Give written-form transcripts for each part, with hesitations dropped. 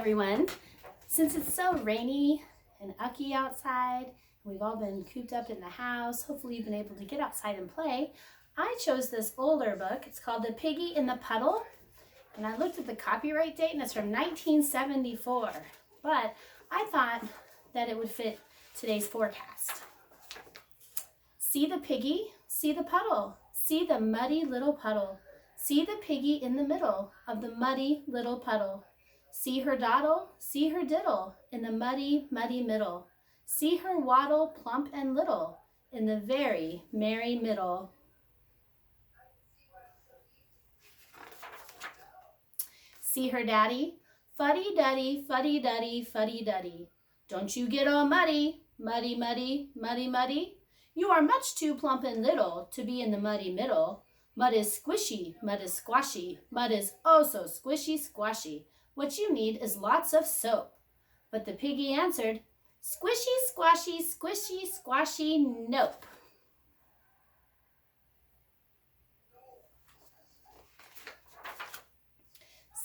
everyone. Since it's so rainy and ucky outside, we've all been cooped up in the house, hopefully you've been able to get outside and play, I chose this older book. It's called The Piggy in the Puddle, and I looked at the copyright date and it's from 1974, but I thought that it would fit today's forecast. See the piggy, see the puddle, see the muddy little puddle. See the piggy in the middle of the muddy little puddle. See her dawdle, see her diddle in the muddy, muddy middle. See her waddle plump and little in the very merry middle. See her daddy, fuddy-duddy, fuddy-duddy, fuddy-duddy. Don't you get all muddy, muddy, muddy, muddy, muddy. You are much too plump and little to be in the muddy middle. Mud is squishy, mud is squashy, mud is oh so squishy, squashy. What you need is lots of soap. But the piggy answered, squishy, squashy, squishy, squashy, nope.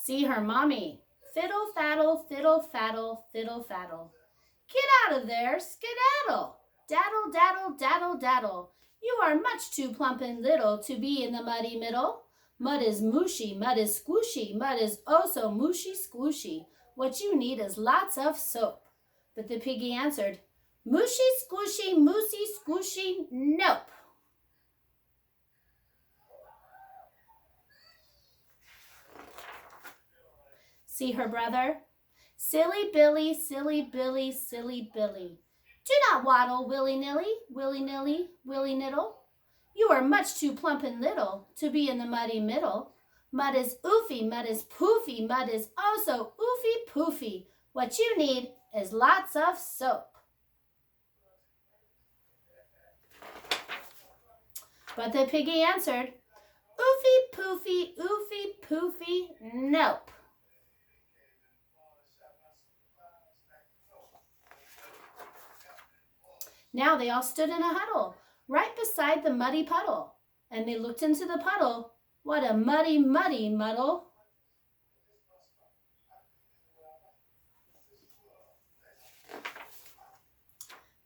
See her mommy, fiddle, faddle, fiddle, faddle, fiddle, faddle. Get out of there, skedaddle, daddle, daddle, daddle, daddle. You are much too plump and little to be in the muddy middle. Mud is mushy, mud is squishy, mud is oh so mushy, squishy. What you need is lots of soap. But the piggy answered, mushy, squishy, moosey, squishy, nope. See her brother? Silly Billy, silly Billy, silly Billy. Do not waddle willy-nilly, willy-nilly, willy-niddle. You are much too plump and little to be in the muddy middle. Mud is oofy, mud is poofy, mud is oh so oofy poofy. What you need is lots of soap. But the piggy answered, oofy poofy, oofy poofy, nope. Now they all stood in a huddle, right beside the muddy puddle, and they looked into the puddle. What a muddy, muddy muddle.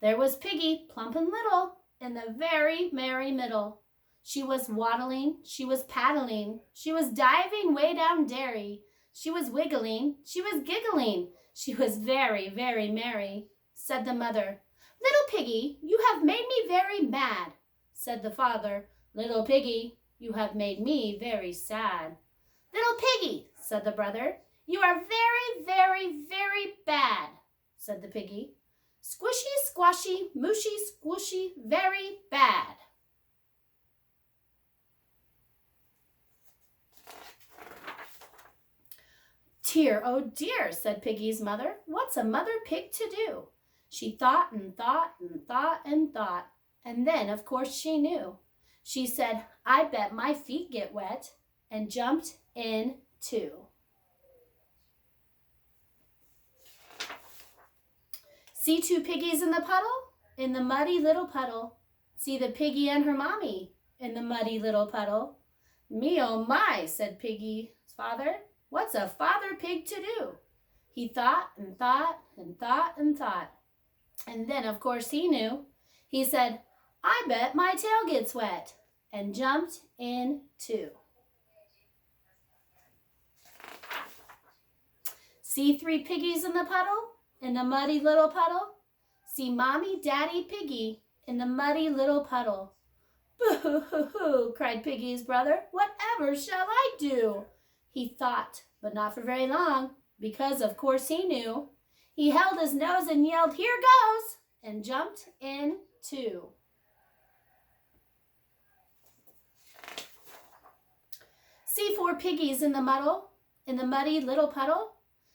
There was Piggy, plump and little, in the very merry middle. She was waddling, she was paddling, she was diving way down dairy. She was wiggling, she was giggling, she was very, very merry. Said the mother, little piggy, you have made me very mad. Said the father, little piggy, you have made me very sad. Little piggy, said the brother, you are very, very, very bad. Said the piggy, squishy, squashy, mushy, squishy, very bad. Dear, oh dear, said Piggy's mother, what's a mother pig to do? She thought and thought and thought and thought, and then, of course, she knew. She said, I bet my feet get wet, and jumped in too. See two piggies in the puddle? In the muddy little puddle. See the piggy and her mommy in the muddy little puddle. Me oh my, said Piggy's father. What's a father pig to do? He thought and thought and thought and thought. And then, of course, he knew. He said, I bet my tail gets wet, and jumped in too. See three piggies in the puddle, in the muddy little puddle? See Mommy, Daddy, Piggy in the muddy little puddle. Boo-hoo-hoo-hoo, cried Piggy's brother. Whatever shall I do? He thought, but not for very long, because, of course, he knew. He held his nose and yelled, here goes, and jumped in too. See four piggies in the muddle, in the muddy little puddle?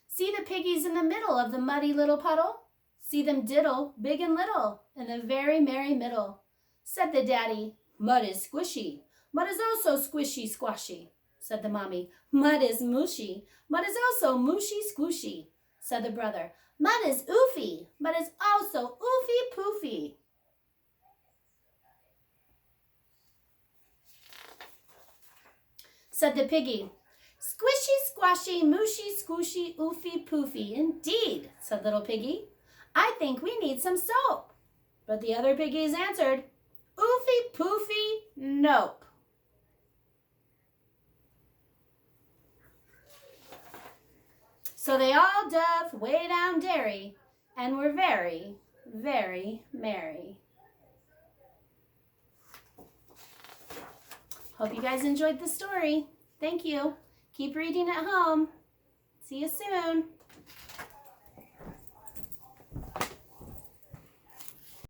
See the piggies in the middle of the muddy little puddle? See them diddle, big and little, in the very merry middle. Said the daddy, mud is squishy, mud is oh so squishy, squashy. Said the mommy, mud is mushy, mud is oh so mushy, squishy. Said the brother, mud is oofy, mud is oh so oofy poofy. Said the piggy, Squishy, squashy, mushy, squishy, oofy, poofy. Indeed, said little piggy. I think we need some soap. But the other piggies answered, oofy, poofy, nope. So they all dove way down dairy and were very, very merry. Hope you guys enjoyed the story. Thank you. Keep reading at home. See you soon.